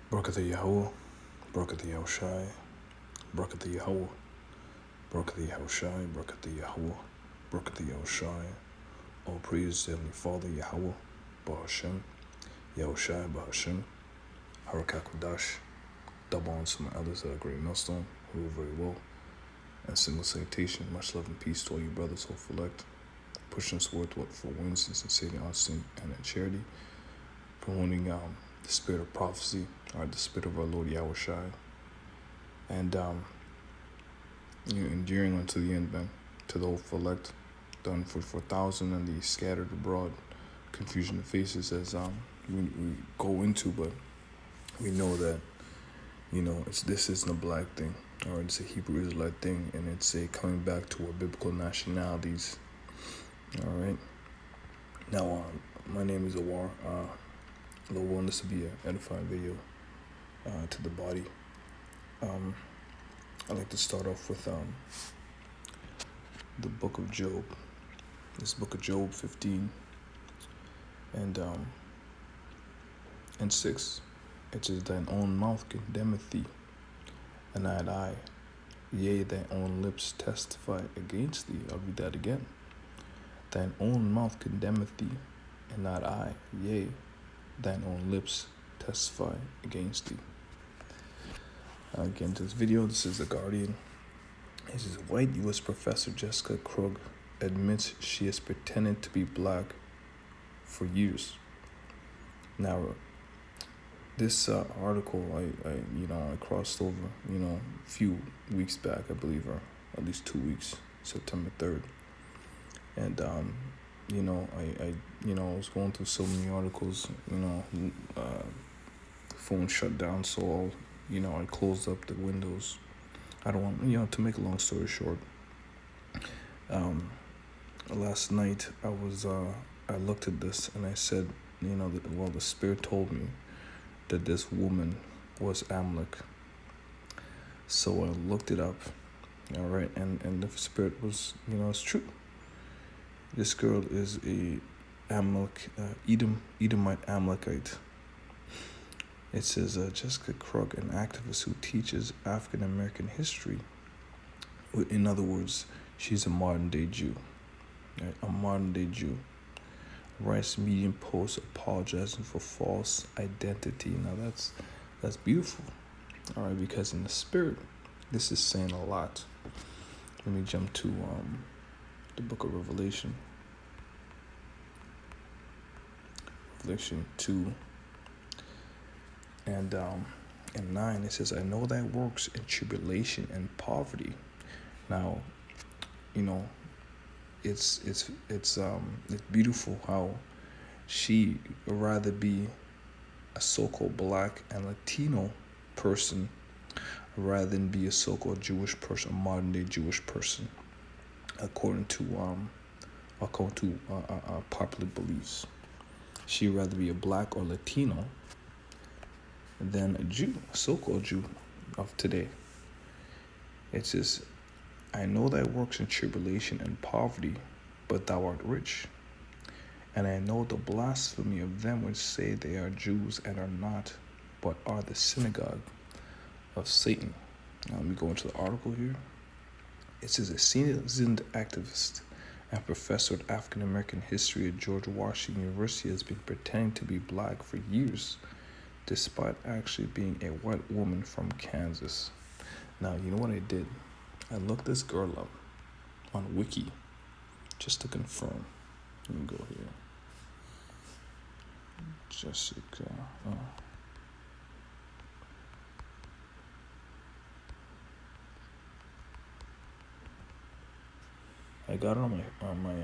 Barakatha Yahweh, Barakatha Yahushai, Barakatha Yahweh, Barakatha Yahushai, Barakatha Yahweh, Barakatha Yahushai. All praise to Heavenly Father Yahweh, Bahashem, Yahushai, Bahashem, Harakakudash. Double on to my elders at a great millstone, who rule very well. And single salutation, much love and peace to all you brothers who elect, pushing us forward for wins and sincerity, honesty, and in charity, promoting the spirit of prophecy, or the spirit of our Lord Yahushai, and enduring unto the end, man, to the hopeful elect, the 144,000 and the scattered abroad, confusion of faces as we go into, but we know that this isn't a black thing, or it's a Hebrew Israelite thing, and it's a coming back to our biblical nationalities. All right. Now, my name is Awar. Lord willing, this will be an edifying video to the body. I'd like to start off with the book of Job. This book of Job 15 and 6. It says, thine own mouth condemneth thee, and not I. Yea, thine own lips testify against thee. I'll read that again. Thine own mouth condemneth thee, and not I. Yea, thine own lips testify against thee. Again, to this video, this is The Guardian. It says, white U.S. professor Jessica Krug admits she has pretended to be black for years. Now, this article, I crossed over, a few weeks back, I believe, or at least 2 weeks, September 3rd. And, I was going through so many articles, phone shut down, so I closed up the windows. I don't want, to make a long story short, last night I looked at this and I said, the Spirit told me that this woman was Amalek. So I looked it up, all right, and the Spirit was, it's true. This girl is a Amalek, Edomite Amalekite. It says Jessica Krug, an activist who teaches African American history. In other words, she's a modern day Jew, right? A modern day Jew. Writes Medium posts apologizing for false identity. Now that's beautiful, all right, because in the Spirit, this is saying a lot. Let me jump to the book of Revelation. Revelation 2 and 9. It says, I know thy works in tribulation and poverty. Now, it's beautiful how she would rather be a so-called black and Latino person rather than be a so-called Jewish person, a modern day Jewish person, according to popular beliefs. She'd rather be a black or Latino than a Jew, a so-called Jew of today. It says, I know thy works in tribulation and poverty, but thou art rich. And I know the blasphemy of them which say they are Jews and are not, but are the synagogue of Satan. Now let me go into the article here. It says, a seasoned activist and professor of African American history at George Washington University has been pretending to be black for years, despite actually being a white woman from Kansas. Now, you know what I did? I looked this girl up on Wiki just to confirm. Let me go here. Jessica. I got it on my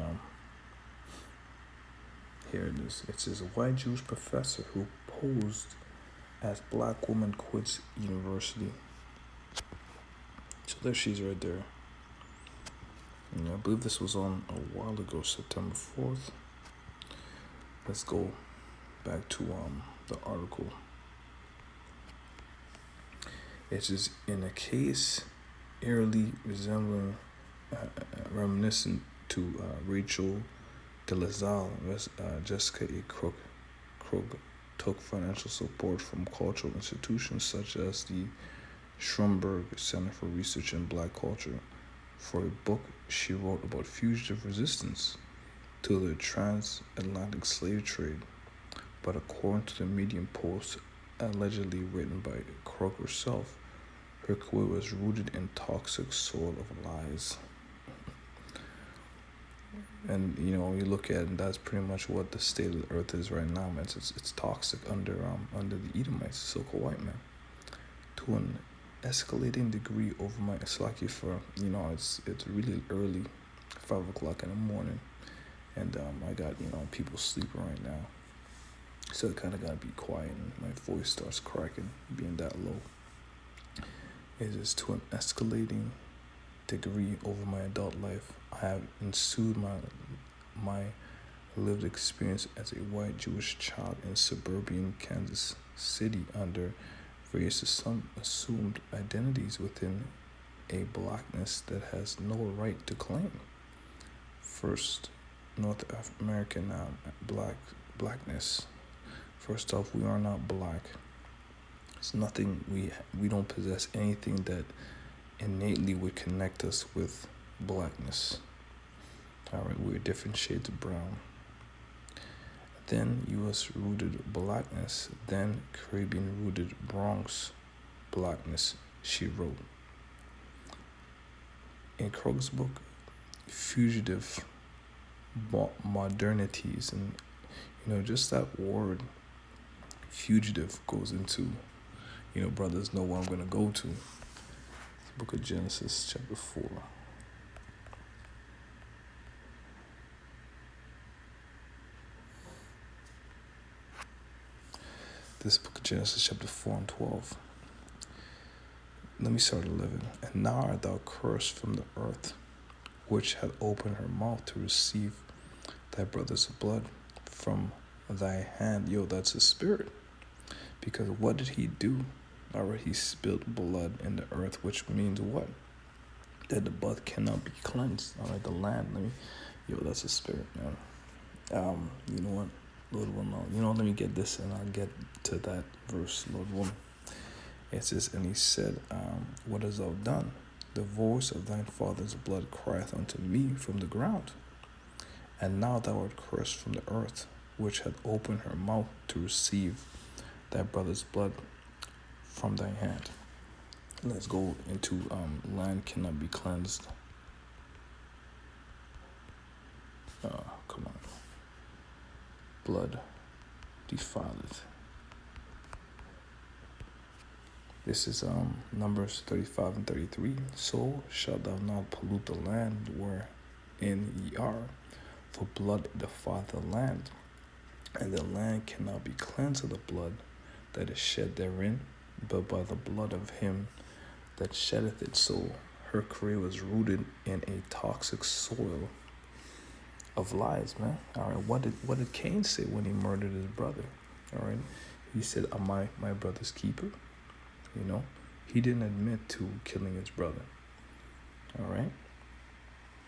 here it is. It says a white Jewish professor who posed as black woman quits university. So there she is right there. And I believe this was on a while ago, September 4th. Let's go back to the article. It says, in a case eerily resembling, reminiscent to Rachel de la Salle, Jessica E. Krug took financial support from cultural institutions such as the Schomburg Center for Research in Black Culture for a book she wrote about fugitive resistance to the transatlantic slave trade. But according to the Medium post, allegedly written by Krug herself, her career was rooted in toxic soil of lies. And you look at it, and that's pretty much what the state of the earth is right now, man. It's toxic under the Edomites, so-called white man, to an escalating degree over my. It's lucky for it's really early, 5 o'clock in the morning, and I got people sleeping right now, so I kind of gotta be quiet, and my voice starts cracking, being that low. It is to an escalating degree over my adult life. I have ensued my lived experience as a white Jewish child in suburban Kansas City under various assumed identities within a blackness that has no right to claim. First, North American blackness. First off, we are not black. It's nothing. We don't possess anything that innately would connect us with blackness. All right, we're different shades of brown. Then U.S. rooted blackness, then Caribbean rooted Bronx blackness, she wrote. In Krug's book, Fugitive Modernities, and just that word, fugitive, goes into, brothers know where I'm going to go to. Book of Genesis, chapter 4. This book of Genesis, chapter 4 and 12. Let me start 11. And now art thou cursed from the earth, which had opened her mouth to receive thy brother's blood from thy hand. That's his spirit. Because what did he do? All right, he spilled blood in the earth, which means what? That the blood cannot be cleansed. All right, the land. That's a spirit, man. You know what? Lord will know. Let me get this, and I'll get to that verse. Lord will. It says, and he said, what hast thou done? The voice of thine father's blood crieth unto me from the ground. And now thou art cursed from the earth, which hath opened her mouth to receive thy brother's blood from thy hand. Let's go into land cannot be cleansed. Come on. Blood defileth. This is Numbers 35 and 33. So shalt thou not pollute the land wherein ye are, for blood defileth the land, and the land cannot be cleansed of the blood that is shed therein, but by the blood of him that sheddeth it. So her career was rooted in a toxic soil of lies, man. All right, what did Cain say when he murdered his brother? All right, he said, "Am I my brother's keeper?" He didn't admit to killing his brother. All right.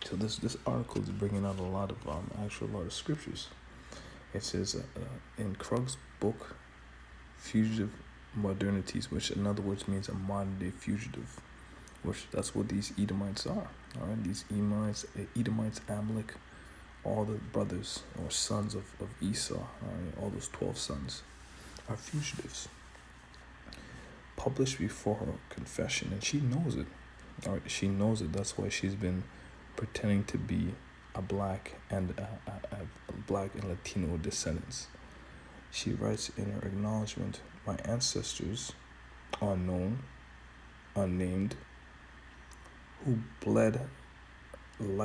So this article is bringing out a lot of scriptures. It says in Krug's book, Fugitive Modernities, which in other words means a modern day fugitive, which that's what these Edomites are. All right, these Edomites, Amalek, all the brothers or sons of Esau, all right, all those 12 sons are fugitives. Published before her confession, and she knows it. All right, she knows it. That's why she's been pretending to be a black and Latino descendants. She writes in her acknowledgement, "My ancestors, unknown, unnamed, who bled life